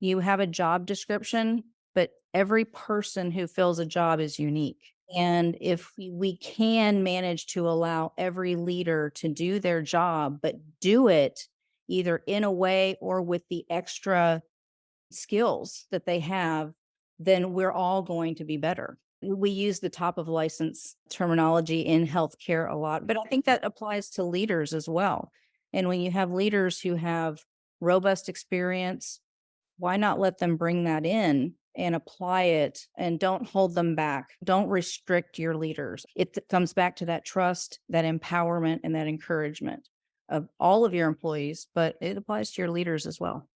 You have a job description, but every person who fills a job is unique. And if we can manage to allow every leader to do their job, but do it either in a way or with the extra skills that they have, then we're all going to be better. We use the top of license terminology in healthcare a lot, but I think that applies to leaders as well. And when you have leaders who have robust experience, why not let them bring that in and apply it and don't hold them back? Don't restrict your leaders. Comes back to that trust, that empowerment, and that encouragement of all of your employees, but it applies to your leaders as well.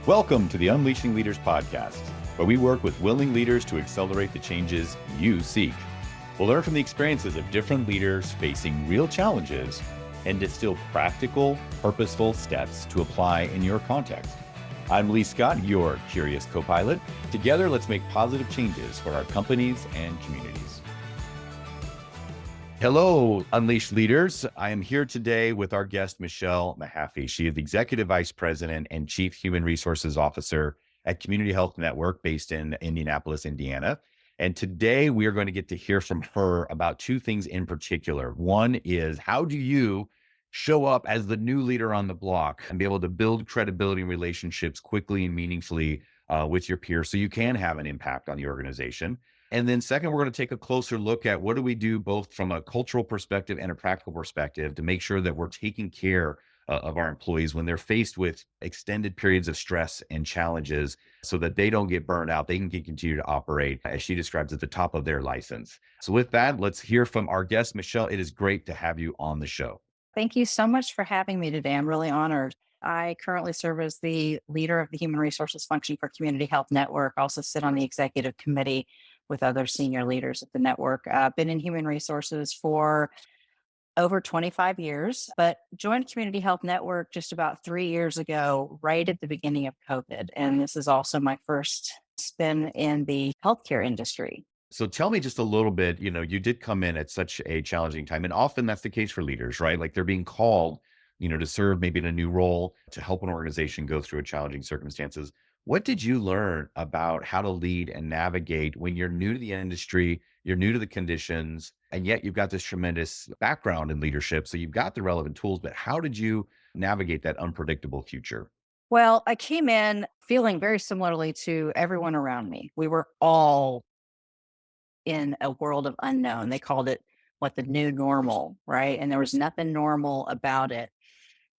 Welcome to the Unleashing Leaders podcast, where we work with willing leaders to accelerate the changes you seek. We'll learn from the experiences of different leaders facing real challenges and distill practical, purposeful steps to apply in your context. I'm Lee Scott, your curious co-pilot. Together, let's make positive changes for our companies and communities. Hello, Unleashed Leaders. I am here today with our guest, Michelle Mahaffey. She is the Executive Vice President and Chief Human Resources Officer at Community Health Network based in Indianapolis, Indiana. And today we are going to get to hear from her about two things in particular. One is, how do you show up as the new leader on the block and be able to build credibility and relationships quickly and meaningfully with your peers so you can have an impact on the organization? And then second, we're going to take a closer look at what do we do both from a cultural perspective and a practical perspective to make sure that we're taking care of our employees when they're faced with extended periods of stress and challenges so that they don't get burned out. They can continue to operate, as she describes, at the top of their license. So with that, let's hear from our guest, Michelle. It is great to have you on the show. Thank you so much for having me today. I'm really honored. I currently serve as the leader of the human resources function for Community Health Network. I also sit on the executive committee with other senior leaders at the network. I've been in human resources for over 25 years, but joined Community Health Network just about 3 years ago, right at the beginning of COVID. And this is also my first spin in the healthcare industry. So tell me just a little bit, you did come in at such a challenging time, and often that's the case for leaders, right? Like they're being called, to serve maybe in a new role to help an organization go through a challenging circumstances. What did you learn about how to lead and navigate when you're new to the industry, you're new to the conditions, and yet you've got this tremendous background in leadership. So you've got the relevant tools, but how did you navigate that unpredictable future? Well, I came in feeling very similarly to everyone around me. We were all in a world of unknown. They called it the new normal, right? And there was nothing normal about it.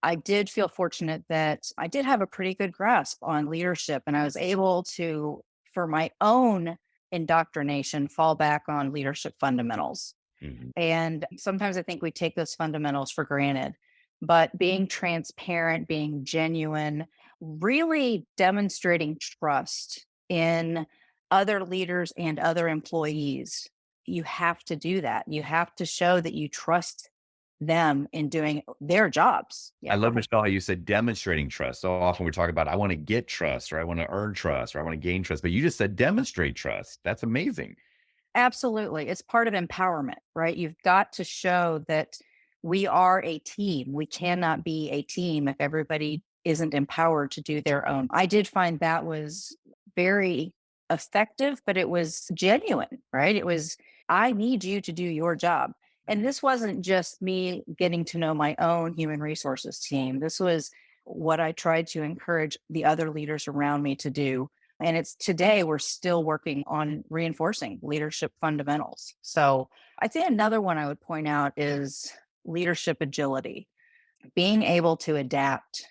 I did feel fortunate that I did have a pretty good grasp on leadership, and I was able to, for my own indoctrination, fall back on leadership fundamentals. Mhm. And sometimes I think we take those fundamentals for granted, but being transparent, being genuine, really demonstrating trust in other leaders and other employees. You have to do that. You have to show that you trust them in doing their jobs. I Yeah, go love, ahead. Michelle, how you said demonstrating trust. So often we talk about, I want to get trust, or I want to earn trust, or I want to gain trust, but you just said demonstrate trust. That's amazing. Absolutely. It's part of empowerment, right? You've got to show that we are a team. We cannot be a team if everybody isn't empowered to do their own. I did find that was very effective, but it was genuine, right? It was, I need you to do your job. And this wasn't just me getting to know my own human resources team. This was what I tried to encourage the other leaders around me to do, and it's today we're still working on reinforcing leadership fundamentals. So I think another one I would point out is leadership agility. Being able to adapt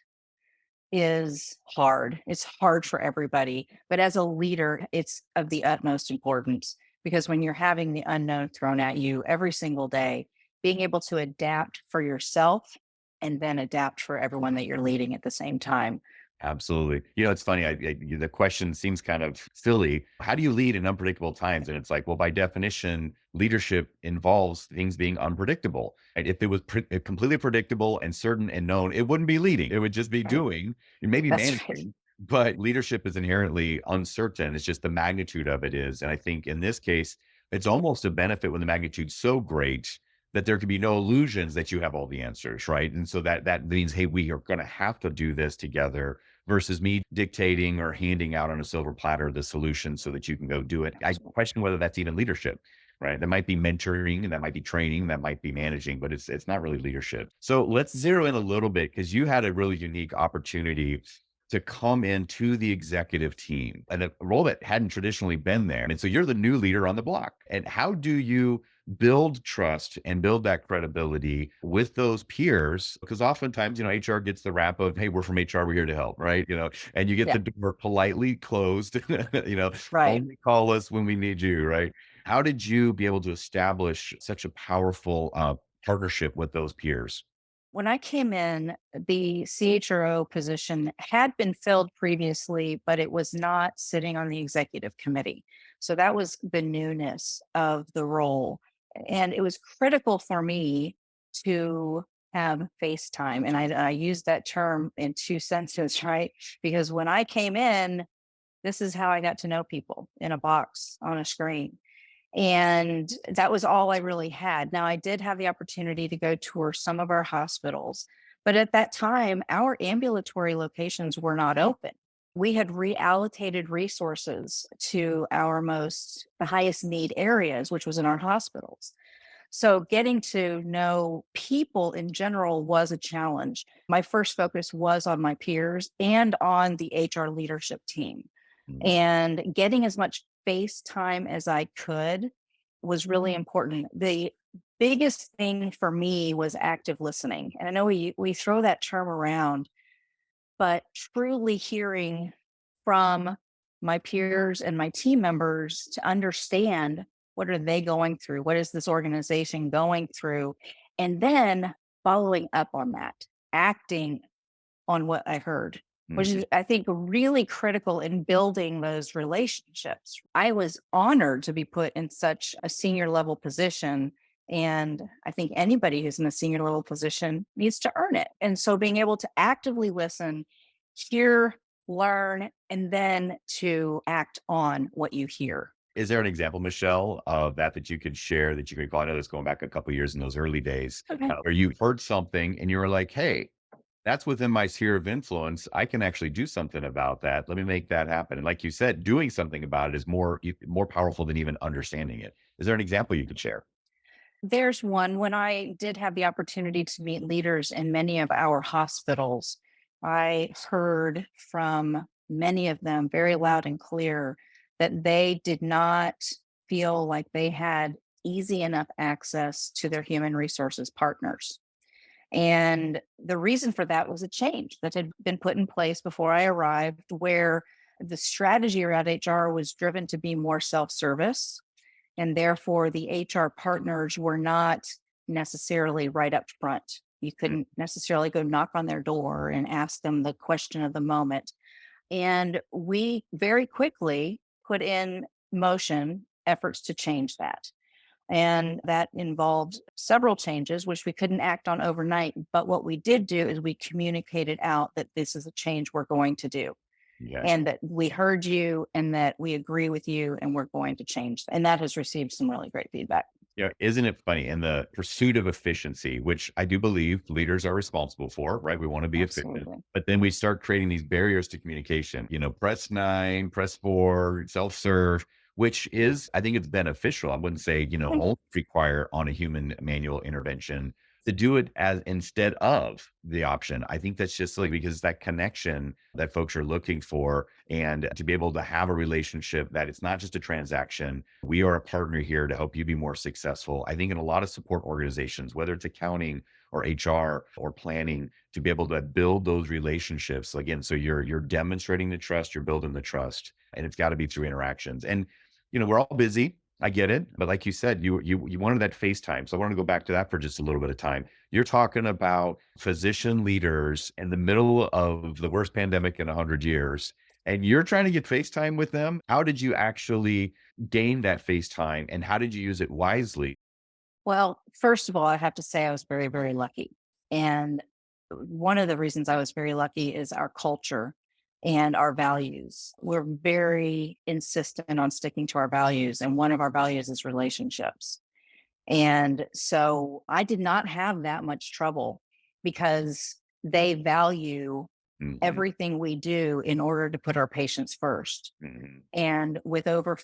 is hard. It's hard for everybody. But as a leader, it's of the utmost importance because when you're having the unknown thrown at you every single day, being able to adapt for yourself and then adapt for everyone that you're leading at the same time. Absolutely. It's funny. The question seems kind of silly. How do you lead in unpredictable times? And it's like, well, by definition, leadership involves things being unpredictable. And if it was completely predictable and certain and known, it wouldn't be leading. It would just be Right. doing and maybe That's right. managing. But leadership is inherently uncertain. It's just the magnitude of it is. And I think in this case, it's almost a benefit when the magnitude's so great that there can be no illusions that you have all the answers, right? And so that means, hey, we are going to have to do this together versus me dictating or handing out on a silver platter the solution so that you can go do it. I question whether that's even leadership, right? That might be mentoring, and that might be training, that might be managing, but it's not really leadership. So let's zero in a little bit because you had a really unique opportunity to come into the executive team and a role that hadn't traditionally been there. And so you're the new leader on the block. And how do you build trust and build that credibility with those peers? Because oftentimes, HR gets the rap of, hey, we're from HR, we're here to help, right? And you get Yeah. the door politely closed, Right. only call us when we need you, right? How did you be able to establish such a powerful partnership with those peers? When I came in, the CHRO position had been filled previously, but it was not sitting on the executive committee. So that was the newness of the role. And it was critical for me to have FaceTime. And I use that term in two senses, right? Because when I came in, this is how I got to know people in a box on a screen. And that was all I really had. Now, I did have the opportunity to go tour some of our hospitals, but at that time, our ambulatory locations were not open. We had reallocated resources to the highest need areas, which was in our hospitals. So, getting to know people in general was a challenge. My first focus was on my peers and on the HR leadership team, Mm. and getting as much face time as I could was really important. The biggest thing for me was active listening. And I know we throw that term around, but truly hearing from my peers and my team members to understand what are they going through? What is this organization going through? And then following up on that, acting on what I heard, which Mm. is, I think, really critical in building those relationships. I was honored to be put in such a senior level position. And I think anybody who's in a senior level position needs to earn it. And so being able to actively listen, hear, learn, and then to act on what you hear. Is there an example, Michelle, of that you could share that you could call? I know that's going back a couple of years in those early days, Okay. where you heard something and you were like, hey, that's within my sphere of influence. I can actually do something about that. Let me make that happen. And like you said, doing something about it is more powerful than even understanding it. Is there an example you could share? There's one when I did have the opportunity to meet leaders in many of our hospitals. I heard from many of them very loud and clear that they did not feel like they had easy enough access to their human resources partners. And the reason for that was a change that had been put in place before I arrived, where the strategy around HR was driven to be more self service, and therefore the HR partners were not necessarily right up front. You Mm. couldn't necessarily go knock on their door and ask them the question of the moment. And we very quickly put in motion efforts to change that. And that involved several changes, which we couldn't act on overnight. But what we did do is we communicated out that this is a change we're going to do, Yes. and that we heard you and that we agree with you and we're going to change. And that has received some really great feedback. Yeah, isn't it funny? In the pursuit of efficiency, which I do believe leaders are responsible for, right? We want to be efficient, Absolutely. but then we start creating these barriers to communication. Press 9, press 4, self serve, which is, I think it's beneficial. I wouldn't say, only require on a human manual intervention to do it as instead of the option. I think that's just like because that connection that folks are looking for, and to be able to have a relationship that it's not just a transaction. We are a partner here to help you be more successful. I think in a lot of support organizations, whether it's accounting or HR or planning, to be able to build those relationships again. So you're demonstrating the trust, you're building the trust, and it's got to be through interactions. And we're all busy. I get it, but like you said, you wanted that FaceTime. So I want to go back to that for just a little bit of time. You're talking about physician leaders in the middle of the worst pandemic in 100 years, and you're trying to get FaceTime with them. How did you actually gain that FaceTime, and how did you use it wisely? Well, first of all, I have to say I was very, very lucky. And one of the reasons I was very lucky is our culture and our values. We're very insistent on sticking to our values. And one of our values is relationships. And so I did not have that much trouble because they value Mhm, everything we do in order to put our patients first. mhm. And with over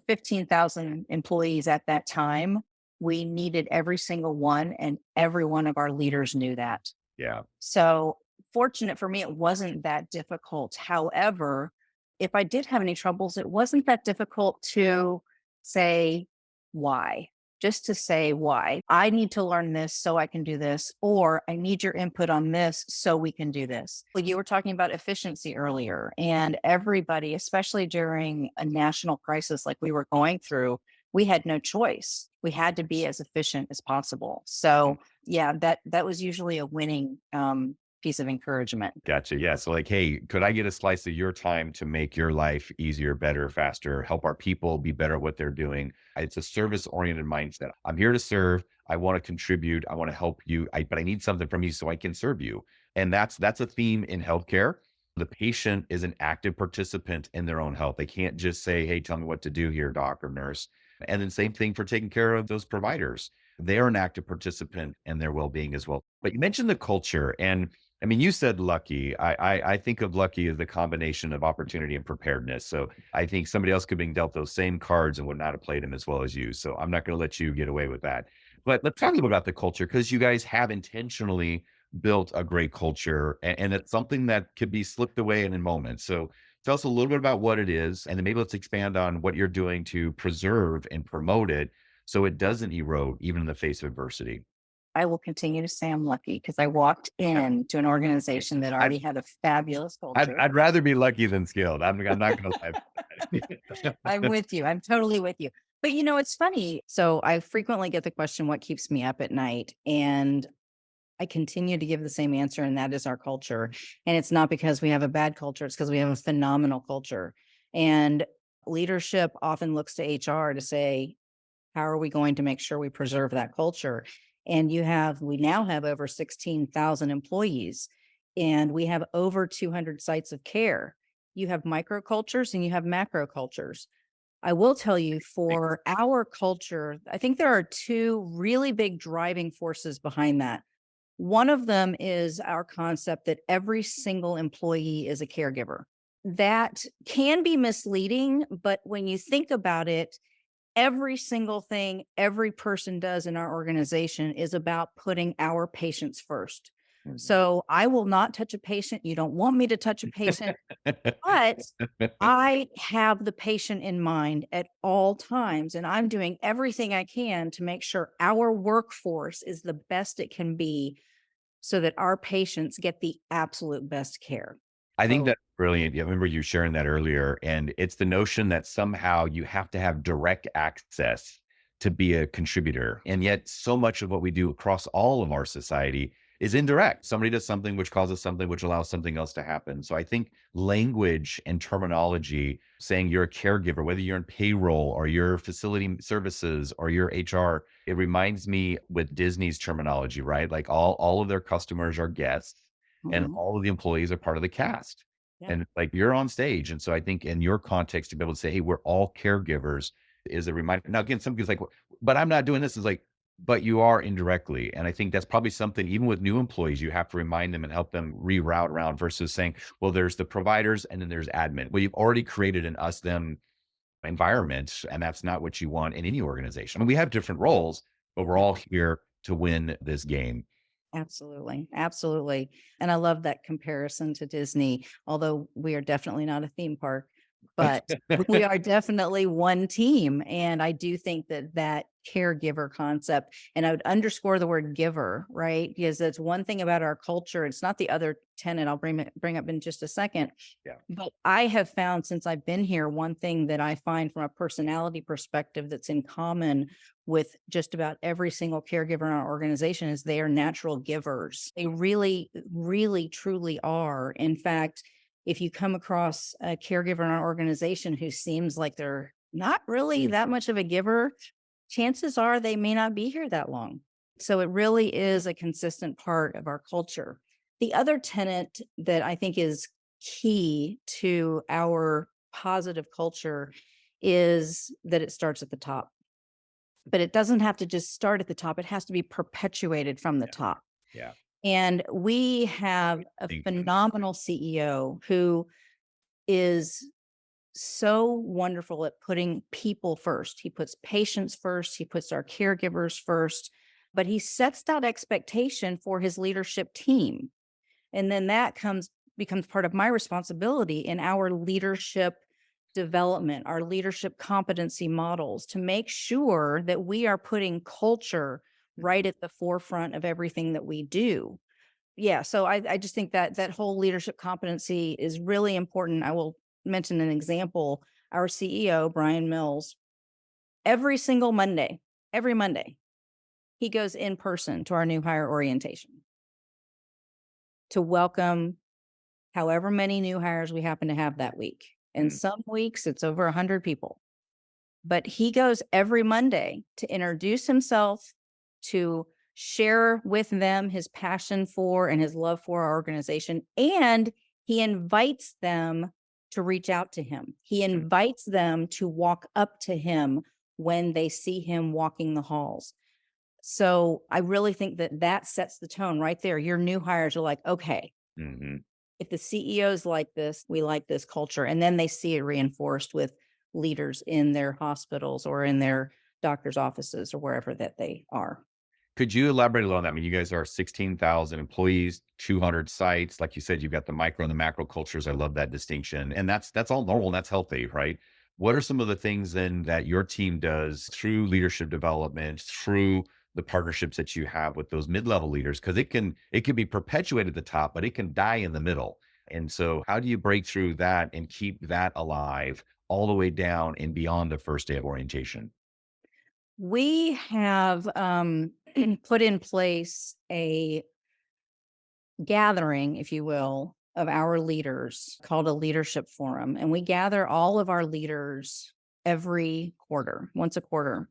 15,000 employees at that time, we needed every single one, and every one of our leaders knew that. Yeah. So, fortunate for me, it wasn't that difficult. However, if I did have any troubles, it wasn't that difficult to say why, just to say why. I need to learn this so I can do this, or I need your input on this so we can do this. Well, you were talking about efficiency earlier, and everybody, especially during a national crisis like we were going through, we had no choice. We had to be as efficient as possible. So, yeah, that was usually a winning, piece of encouragement. Gotcha. Yeah. So, like, hey, could I get a slice of your time to make your life easier, better, faster, help our people be better at what they're doing? It's a service oriented mindset. I'm here to serve. I want to contribute. I want to help you. But I need something from you so I can serve you. And that's a theme in healthcare. The patient is an active participant in their own health. They can't just say, "Hey, tell me what to do here, doc or nurse." And then same thing for taking care of those providers. They're an active participant in their well being as well. But you mentioned the culture, and I mean, you said lucky. I think of lucky as the combination of opportunity and preparedness. So I think somebody else could have been dealt those same cards and would not have played them as well as you. So I'm not going to let you get away with that. But let's talk a little about the culture because you guys have intentionally built a great culture, and it's something that could be slipped away in a moment. So tell us a little bit about what it is, and then maybe let's expand on what you're doing to preserve and promote it so it doesn't erode even in the face of adversity. I will continue to say I'm lucky because I walked into an organization that I, already had a fabulous I'd culture. I'd rather be lucky than skilled. I'm not gonna lie about I'm that. with you. I'm totally with you. But it's funny. So I frequently get the question, what keeps me up at night? And I continue to give the same answer, and that is our culture. And it's not because we have a bad culture, it's because we have a phenomenal culture. And leadership often looks to HR to say, how are we going to make sure we preserve that culture? And we now have over 16,000 employees, and we have over 200 sites of care. You have microcultures and you have macro cultures. I will tell you, for our culture, I think there are two really big driving forces behind that. One of them is our concept that every single employee is a caregiver. That can be misleading, but when you think about it, every single thing every person does in our organization is about putting our patients first. Mhm. So I will not touch a patient. You don't want me to touch a patient, but I have the patient in mind at all times. And I'm doing everything I can to make sure our workforce is the best it can be so that our patients get the absolute best care. I think So that's brilliant. Yeah, I remember you sharing that earlier, and it's the notion that somehow you have to have direct access to be a contributor, and yet so much of what we do across all of our society is indirect. Somebody does something which causes something which allows something else to happen. So I think language and terminology, saying you're a caregiver, whether you're in payroll or your facility services or your HR, it reminds me with Disney's terminology, right? Like all of their customers are guests and mhm, all of the employees are part of the cast. yeah, And like you're on stage. And so I think in your context to be able to say, hey, we're all caregivers is a reminder. Now, again, some people's like, but I'm not doing this. Is like, but you are indirectly. And I think that's probably something, even with new employees, you have to remind them and help them reroute around versus saying, well, there's the providers and then there's admin. Well, you've already created an us them environment. And that's not what you want in any organization. I mean, we have different roles, but we're yeah. all here to win this game. Absolutely, absolutely, and I love that comparison to Disney, although we are definitely not a theme park, but we are definitely one team, and I do think that that caregiver concept, and I would underscore the word giver, right? Because that's one thing about our culture, it's not the other tenet I'll bring up in just a second, Yeah. but I have found since I've been here, one thing that I find from a personality perspective that's in common with just about every single caregiver in our organization is they are natural givers. They really, really, truly are. In fact, if you come across a caregiver in our organization who seems like they're not really that much of a giver, chances are they may not be here that long. So it really is a consistent part of our culture. The other tenet that I think is key to our positive culture is that it starts at the top. but it doesn't have to just start at the top. It has to be perpetuated from the Yeah. top. Yeah. And we have Great a distinction. phenomenal CEO who is so wonderful at putting people first. He puts patients first, he puts our caregivers first, but he sets that expectation for his leadership team. And then that comes becomes part of my responsibility in our leadership development, our leadership competency models to make sure that we are putting culture right at the forefront of everything that we do. Yeah, so I just think that that whole leadership competency is really important. I will mention an example. Our CEO, Brian Mills, every single Monday, every Monday, he goes in person to our new hire orientation to welcome however many new hires we happen to have that week. And Mm. some weeks it's over 100 people. But he goes every Monday to introduce himself, to share with them his passion for and his love for our organization. And he invites them to reach out to him. He Mm. invites them to walk up to him when they see him walking the halls. So I really think that that sets the tone right there. Your new hires are like, okay, Mhm. if the CEOs like this, we like this culture. And then they see it reinforced with leaders in their hospitals or in their doctor's offices or wherever that they are. Could you elaborate a little on that? I mean, you guys are 16,000 employees, 200 sites. Like you said, you've got the micro and the macro cultures. I love that distinction. And that's all normal and that's healthy, right? What are some of the things then that your team does through leadership development, through the partnerships that you have with those mid-level leaders? Because it can be perpetuated at the top, but it can die in the middle. And so how do you break through that and keep that alive all the way down and beyond the first day of orientation? We have put in place a gathering, if you will, of our leaders called a leadership forum. And we gather all of our leaders every quarter, once a quarter.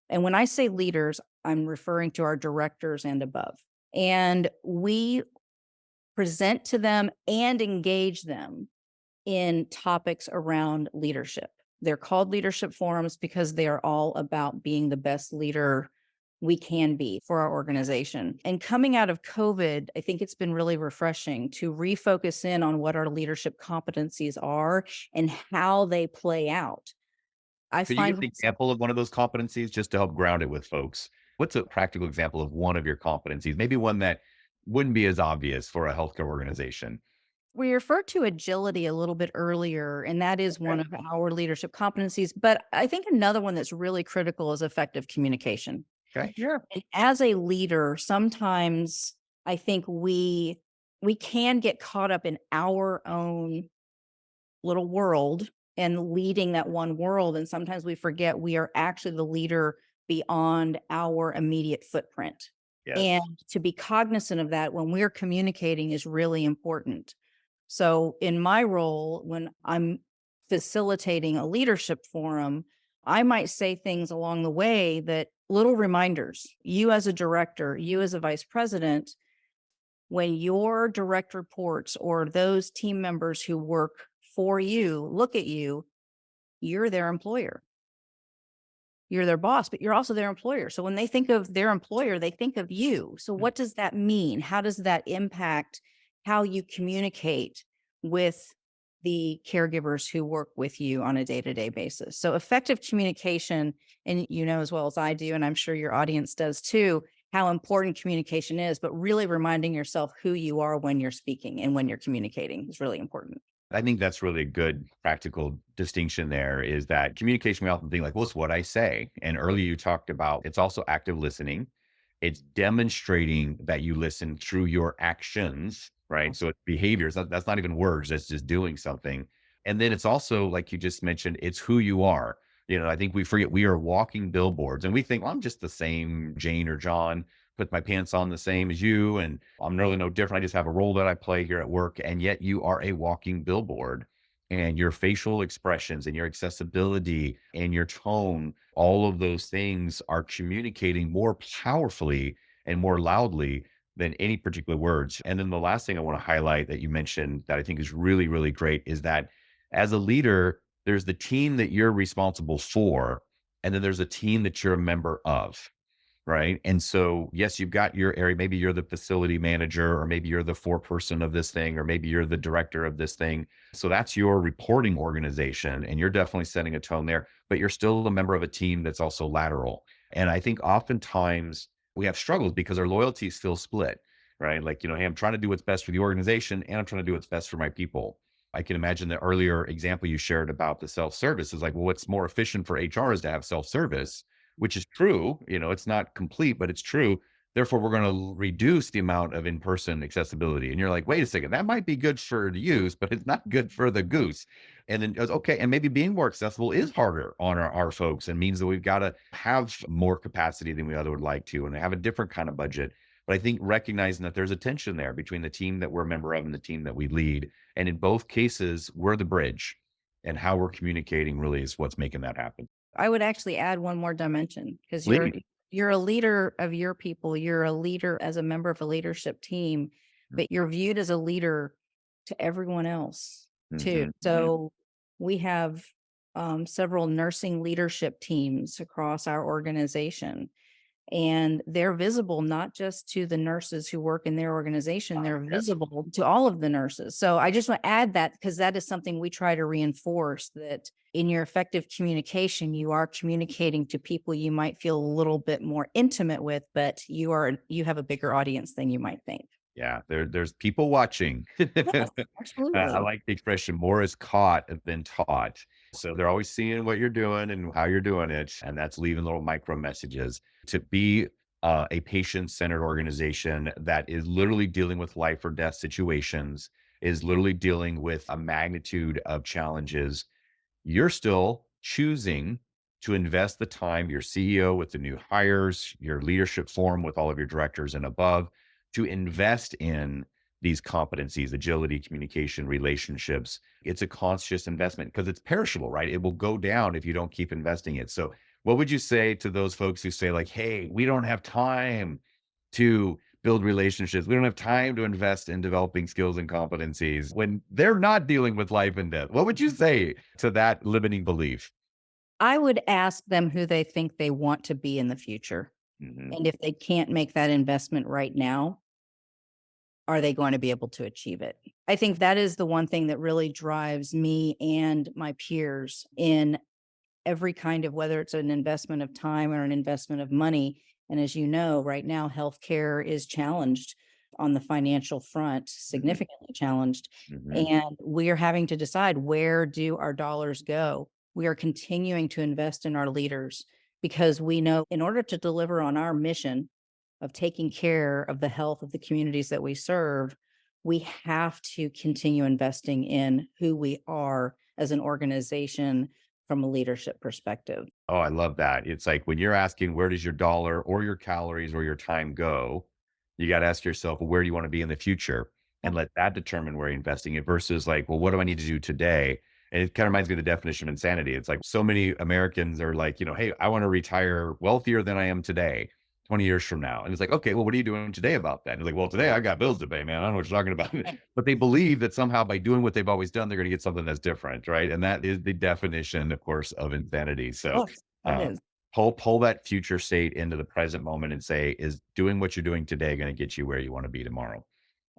And when I say leaders, I'm referring to our directors and above. And we present to them and engage them in topics around leadership. They're called leadership forums because they are all about being the best leader we can be for our organization. And coming out of COVID, I think it's been really refreshing to refocus in on what our leadership competencies are and how they play out. I Could you give find an example of one of those competencies just to help ground it with folks? What's a practical example of one of your competencies? Maybe one that wouldn't be as obvious for a healthcare organization. we referred to agility a little bit earlier, and that is Okay. one of our leadership competencies. But I think another one that's really critical is effective communication. Okay. Yeah. And as a leader, sometimes I think we can get caught up in our own little world and leading that one world, and sometimes we forget we are actually the leader beyond our immediate footprint. And Yes. to be cognizant of that when we're communicating is really important. So in my role, when I'm facilitating a leadership forum, I might say things along the way that little reminders. You as a director, you as a vice president, when your direct reports or those team members who work for you look at you, you're their employer. You're their boss, but you're also their employer. So when they think of their employer, they think of you. So Mm. what does that mean? How does that impact how you communicate with the caregivers who work with you on a day-to-day basis? So effective communication, and you know as well as I do, and I'm sure your audience does too, how important communication is, but really reminding yourself who you are when you're speaking and when you're communicating is really important. I think that's really a good practical distinction there is that communication, we often think like, well, it's what I say. And earlier you talked about it's also active listening. It's demonstrating that you listen through your actions, right? So it's behaviors. That's not even words. That's just doing something. And then it's also, like you just mentioned, it's who you are. I think we forget we are walking billboards and we think, well, I'm just the same Jane or John, put my pants on the same as you, and I'm really no different. I just have a role that I play here at work. And yet you are a walking billboard. And your facial expressions and your accessibility and your tone, all of those things are communicating more powerfully and more loudly than any particular words. And then the last thing I want to highlight that you mentioned that I think is really, really great is that as a leader, there's the team that you're responsible for, and then there's a team that you're a member of. Right. And so, yes, you've got your area. Maybe you're the facility manager, or maybe you're the foreperson of this thing, or maybe you're the director of this thing. So that's your reporting organization. And you're definitely setting a tone there, but you're still a member of a team that's also lateral. And I think oftentimes we have struggles because our loyalties still split, right? Like, hey, I'm trying to do what's best for the organization and I'm trying to do what's best for my people. I can imagine the earlier example you shared about the self service is like, well, what's more efficient for HR is to have self service, which is true. It's not complete, but it's true. Therefore, we're going to reduce the amount of in-person accessibility. And you're like, wait a second, that might be good for the use, but it's not good for the goose. And then it goes, okay, and maybe being more accessible is harder on our folks and means that we've got to have more capacity than we other would like to and have a different kind of budget. But I think recognizing that there's a tension there between the team that we're a member of and the team that we lead. And in both cases, we're the bridge, and how we're communicating really is what's making that happen. I would actually add one more dimension because Lead. you're a leader of your people. You're a leader as a member of a leadership team, but you're viewed as a leader to everyone else too. Mhm, mhm. So we have several nursing leadership teams across our organization, and they're visible not just to the nurses who work in their organization, they're Yes. visible to all of the nurses. So I just want to add that because that is something we try to reinforce, that in your effective communication, you are communicating to people you might feel a little bit more intimate with, but you have a bigger audience than you might think. Yeah, there's people watching. Yes, I absolutely. like the expression more is caught than taught. So they're always seeing what you're doing and how you're doing it. And that's leaving little micro messages to be a patient-centered organization that is literally dealing with life or death situations, is literally dealing with a magnitude of challenges. You're still choosing to invest the time, your CEO with the new hires, your leadership forum with all of your directors and above, to invest in these competencies, agility, communication, relationships. It's a conscious investment because it's perishable, right? It will go down if you don't keep investing it. So, what would you say to those folks who say, like, hey, we don't have time to build relationships? We don't have time to invest in developing skills and competencies when they're not dealing with life and death. What would you say to that limiting belief? I would ask them who they think they want to be in the future. Mhm. And if they can't make that investment right now, are they going to be able to achieve it? I think that is the one thing that really drives me and my peers in every kind of, whether it's an investment of time or an investment of money. And as you know, right now, healthcare is challenged on the financial front, Mhm. significantly challenged. Mhm. And we are having to decide, where do our dollars go? We are continuing to invest in our leaders because we know in order to deliver on our mission of taking care of the health of the communities that we serve, we have to continue investing in who we are as an organization from a leadership perspective. Oh, I love that. It's like when you're asking where does your dollar or your calories or your time go, you got to ask yourself, well, where do you want to be in the future? Yeah. And let that determine where you're investing it versus like, well, what do I need to do today? And it kind of reminds me of the definition of insanity. It's like so many Americans are like, hey, I want to retire wealthier than I am today, 20 years from now. And it's like, okay, well, what are you doing today about that? And it's like, well, today I got bills to pay, man. I don't know what you're talking about. Right. But they believe that somehow by doing what they've always done, they're going to get something that's different. Right. And that is the definition, of course, of insanity. So Yes, that um, is. pull that future state into the present moment and say, is doing what you're doing today going to get you where you want to be tomorrow?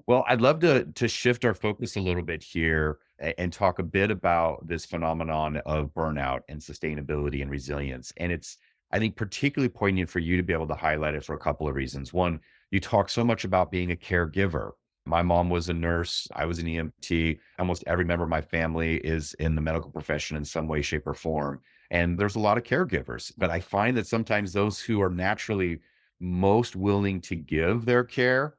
Well, I'd love to shift our focus a little bit here and talk a bit about this phenomenon of burnout and sustainability and resilience. And it's, I think, particularly poignant for you to be able to highlight it for a couple of reasons. One, you talk so much about being a caregiver. My mom was a nurse. I was an EMT. Almost every member of my family is in the medical profession in some way, shape, or form. And there's a lot of caregivers. But I find that sometimes those who are naturally most willing to give their care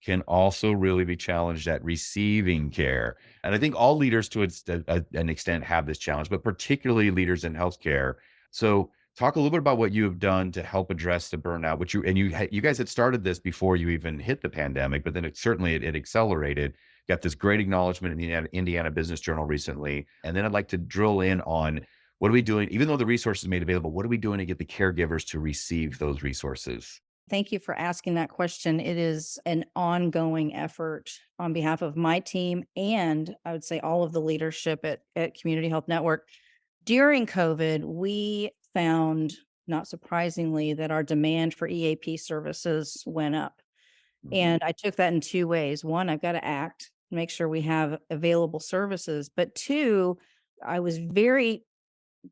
can also really be challenged at receiving care. And I think all leaders to an extent have this challenge, but particularly leaders in healthcare. So talk a little bit about what you have done to help address the burnout, which you guys had started this before you even hit the pandemic, but then it accelerated. Got this great acknowledgement in the Indiana Business Journal recently. And then I'd like to drill in on what are we doing, even though the resources made available, what are we doing to get the caregivers to receive those resources? Thank you for asking that question. It is an ongoing effort on behalf of my team and I would say all of the leadership at Community Health Network. During COVID, we found, not surprisingly, that our demand for EAP services went up. Mhm. And I took that in two ways. One, I've got to act, make sure we have available services. But two, I was very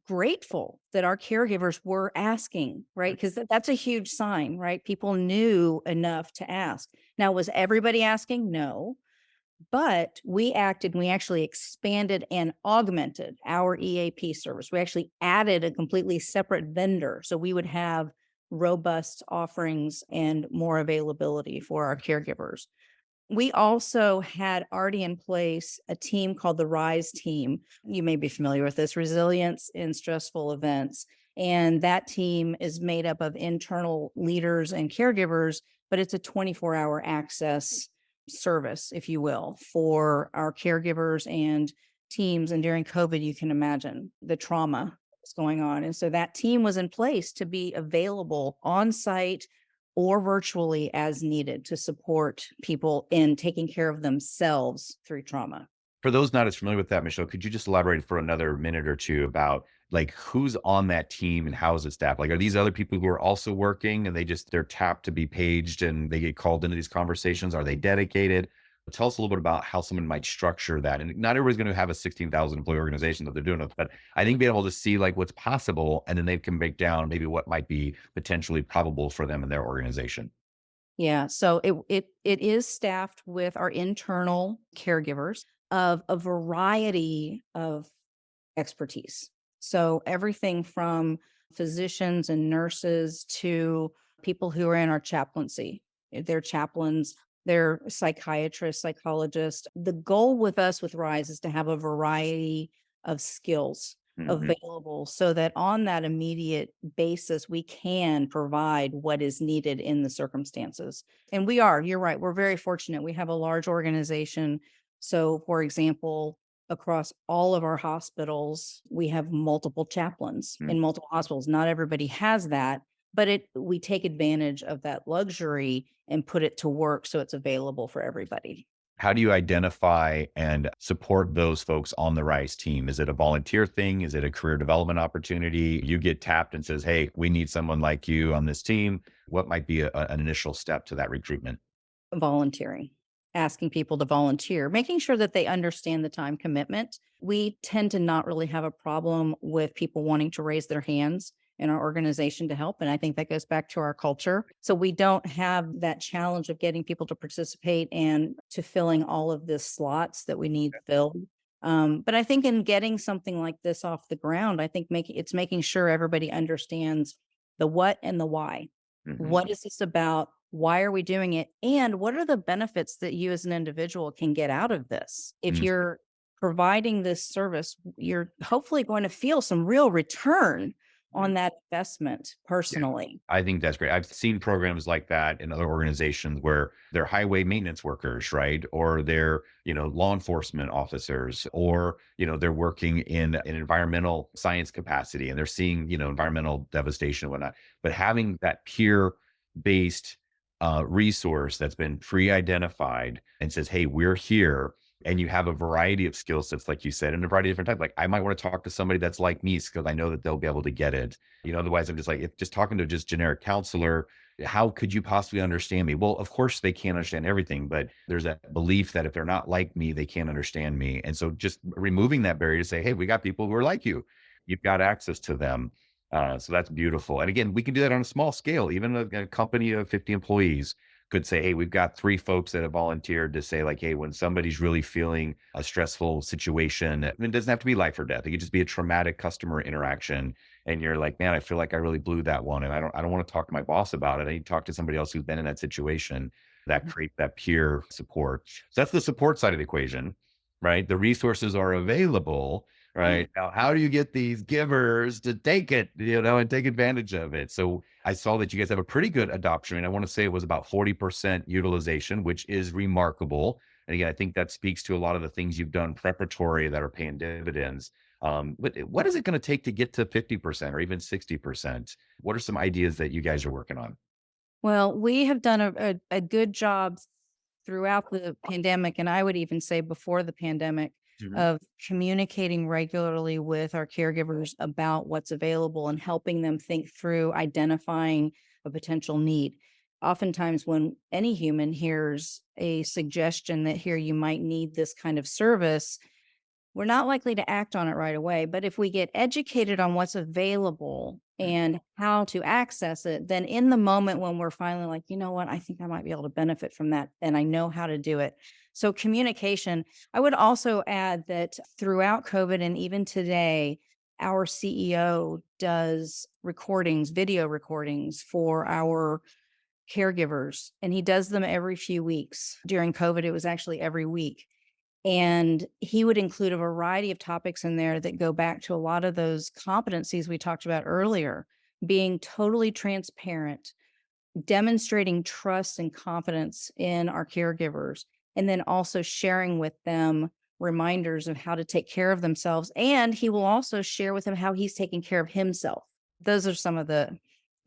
grateful that our caregivers were asking, right? Because that's a huge sign, right? People knew enough to ask. Now, was everybody asking? No. But we acted, we actually expanded and augmented our EAP service. We actually added a completely separate vendor. So we would have robust offerings and more availability for our caregivers. We also had already in place a team called the RISE team. You may be familiar with this, Resilience in Stressful Events. And that team is made up of internal leaders and caregivers, but it's a 24-hour access service, if you will, for our caregivers and teams. And during COVID, you can imagine the trauma that's going on. And so that team was in place to be available on site or virtually as needed to support people in taking care of themselves through trauma. For those not as familiar with that, Michelle, could you just elaborate for another minute or two about like who's on that team and how is it staffed? Like, are these other people who are also working and they're tapped to be paged and they get called into these conversations? Are they dedicated? Tell us a little bit about how someone might structure that. And not everybody's going to have a 16,000 employee organization that they're doing it, but I think being able to see like what's possible and then they can break down maybe what might be potentially probable for them in their organization. Yeah, so it is staffed with our internal caregivers of a variety of expertise. So everything from physicians and nurses to people who are in our chaplaincy. They're chaplains, they're psychiatrists, psychologists. The goal with us with RISE is to have a variety of skills Mhm. available so that on that immediate basis, we can provide what is needed in the circumstances. And you're right, we're very fortunate. We have a large organization. So, for example, across all of our hospitals, we have multiple chaplains in multiple hospitals. Not everybody has that, but we take advantage of that luxury and put it to work so it's available for everybody. How do you identify and support those folks on the RISE team? Is it a volunteer thing? Is it a career development opportunity? You get tapped and says, "Hey, we need someone like you on this team." What might be an initial step to that recruitment? Volunteering, asking people to volunteer, making sure that they understand the time commitment. We tend to not really have a problem with people wanting to raise their hands in our organization to help. And I think that goes back to our culture. So we don't have that challenge of getting people to participate and to filling all of the slots that we need filled. But I think in getting something like this off the ground, I think it's making sure everybody understands the what and the why. Mhm. What is this about? Why are we doing it? And what are the benefits that you as an individual can get out of this? If Mm. you're providing this service, you're hopefully going to feel some real return on that investment personally. I think that's great. I've seen programs like that in other organizations where they're highway maintenance workers, right? Or they're, law enforcement officers, or, they're working in an environmental science capacity and they're seeing, environmental devastation and whatnot. But having that peer based resource that's been pre-identified and says, "Hey, we're here." And you have a variety of skill sets, like you said, and a variety of different types. Like I might want to talk to somebody that's like me because I know that they'll be able to get it. Otherwise I'm just like, if just talking to just generic counselor, how could you possibly understand me? Well, of course they can't understand everything, but there's that belief that if they're not like me, they can't understand me. And so just removing that barrier to say, "Hey, we got people who are like you. You've got access to them." So that's beautiful. And again, we can do that on a small scale. Even a company of 50 employees could say, "Hey, we've got 3 folks that have volunteered to say like, hey, when somebody's really feeling a stressful situation, and it doesn't have to be life or death. It could just be a traumatic customer interaction. And you're like, man, I feel like I really blew that one. And I don't want to talk to my boss about it. I need to talk to somebody else who's been in that situation." That create that peer support. So that's the support side of the equation, right? The resources are available. Right. Right. Now, how do you get these givers to take it, and take advantage of it? So I saw that you guys have a pretty good adoption rate. I want to say it was about 40% utilization, which is remarkable. And again, I think that speaks to a lot of the things you've done preparatory that are paying dividends. But what is it going to take to get to 50% or even 60%? What are some ideas that you guys are working on? Well, we have done a good job throughout the pandemic, and I would even say before the pandemic, Mhm. of communicating regularly with our caregivers about what's available and helping them think through identifying a potential need. Oftentimes, when any human hears a suggestion that here you might need this kind of service, we're not likely to act on it right away. But if we get educated on what's available and how to access it, then in the moment when we're finally like, you know what, I think I might be able to benefit from that and I know how to do it. So, communication. I would also add that throughout COVID and even today, our CEO does recordings, video recordings for our caregivers, and he does them every few weeks. During COVID, it was actually every week. And he would include a variety of topics in there that go back to a lot of those competencies we talked about earlier, being totally transparent, demonstrating trust and confidence in our caregivers, and then also sharing with them reminders of how to take care of themselves. And he will also share with them how he's taking care of himself. Those are some of the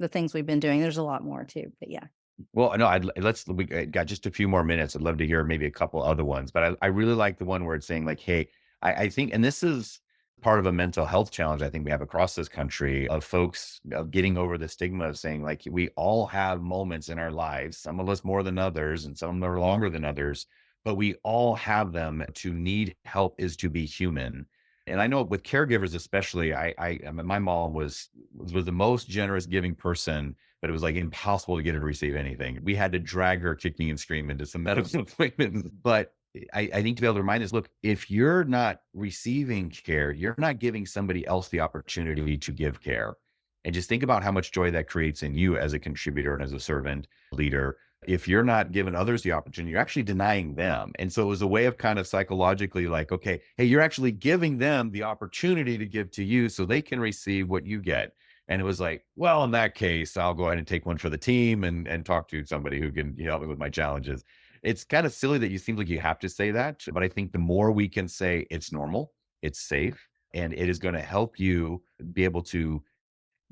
things we've been doing. There's a lot more too, but yeah. Well, no, we got just a few more minutes. I'd love to hear maybe a couple other ones, but I really like the one where it's saying like, hey, I think, and this is part of a mental health challenge I think we have across this country of folks of getting over the stigma of saying like, we all have moments in our lives, some of us more than others, and some of them are longer than others, but we all have them. To need help is to be human. And I know with caregivers, especially, I mean, my mom was the most generous giving person, but it was like impossible to get her to receive anything. We had to drag her kicking and screaming to some medical appointments. But I think to be able to remind us, look, if you're not receiving care, you're not giving somebody else the opportunity to give care. And just think about how much joy that creates in you as a contributor and as a servant leader. If you're not giving others the opportunity, you're actually denying them. And so it was a way of kind of psychologically like, okay, hey, you're actually giving them the opportunity to give to you so they can receive what you get. And it was like, well, in that case, I'll go ahead and take one for the team and talk to somebody who can help me with my challenges. It's kind of silly that you seem like you have to say that, but I think the more we can say it's normal, it's safe, and it is going to help you be able to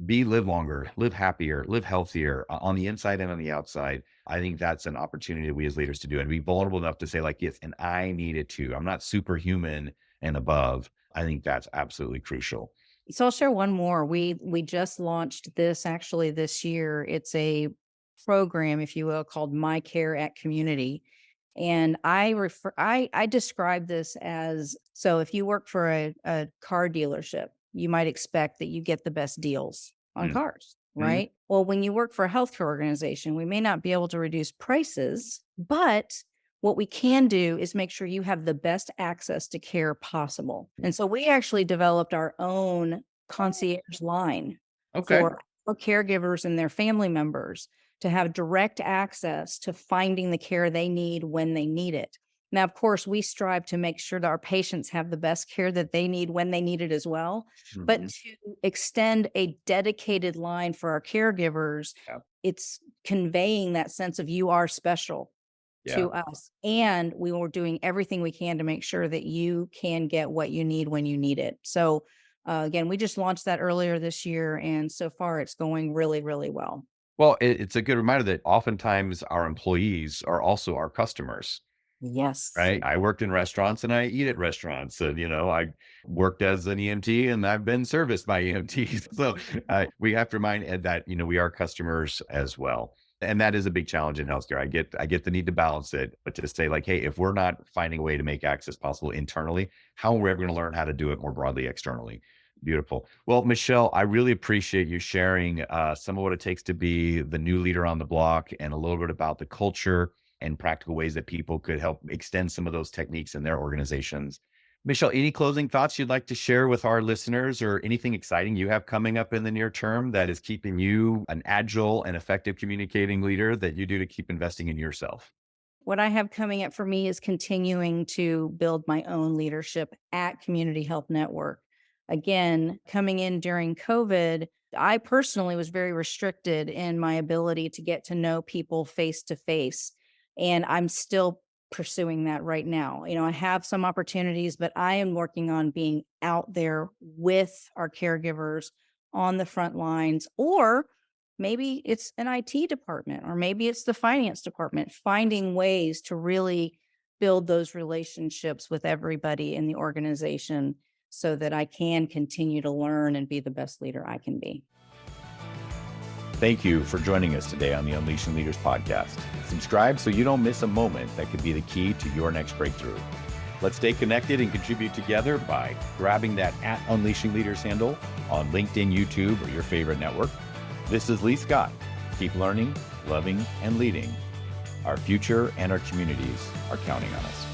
live longer, live happier, live healthier on the inside and on the outside. I think that's an opportunity that we as leaders to do and be vulnerable enough to say, like, yes, and I need it too. I'm not superhuman and above. I think that's absolutely crucial. So I'll share one more. We just launched this actually this year. It's a program, if you will, called My Care at Community. And I describe this as, so if you work for a car dealership, you might expect that you get the best deals on Mm, cars, mhm. right? Well, when you work for a healthcare organization, we may not be able to reduce prices, but what we can do is make sure you have the best access to care possible. And so we actually developed our own concierge line Okay. for caregivers and their family members to have direct access to finding the care they need when they need it. Now, of course, we strive to make sure that our patients have the best care that they need when they need it as well. But Mhm. to extend a dedicated line for our caregivers, Yeah. it's conveying that sense of you are special Yeah. to us. And we were doing everything we can to make sure that you can get what you need when you need it. So, again, we just launched that earlier this year. And so far, it's going really, really well. Well, it's a good reminder that oftentimes our employees are also our customers. Yes. Right? I worked in restaurants and I eat at restaurants, and, I worked as an EMT and I've been serviced by EMTs. So, we have to remind Ed that, we are customers as well. And that is a big challenge in healthcare. I get the need to balance it, but to say like, hey, if we're not finding a way to make access possible internally, how are we ever going to learn how to do it more broadly externally? Beautiful. Well, Michelle, I really appreciate you sharing some of what it takes to be the new leader on the block and a little bit about the culture and practical ways that people could help extend some of those techniques in their organizations. Michelle, any closing thoughts you'd like to share with our listeners or anything exciting you have coming up in the near term that is keeping you an agile and effective communicating leader that you do to keep investing in yourself? What I have coming up for me is continuing to build my own leadership at Community Health Network. Again, coming in during COVID, I personally was very restricted in my ability to get to know people face to face. And I'm still pursuing that right now. I have some opportunities, but I am working on being out there with our caregivers on the front lines, or maybe it's an IT department, or maybe it's the finance department, finding ways to really build those relationships with everybody in the organization so that I can continue to learn and be the best leader I can be. Thank you for joining us today on the Unleashing Leaders podcast. Subscribe so you don't miss a moment that could be the key to your next breakthrough. Let's stay connected and contribute together by grabbing that @Unleashing Leaders handle on LinkedIn, YouTube, or your favorite network. This is Lee Scott. Keep learning, loving, and leading. Our future and our communities are counting on us.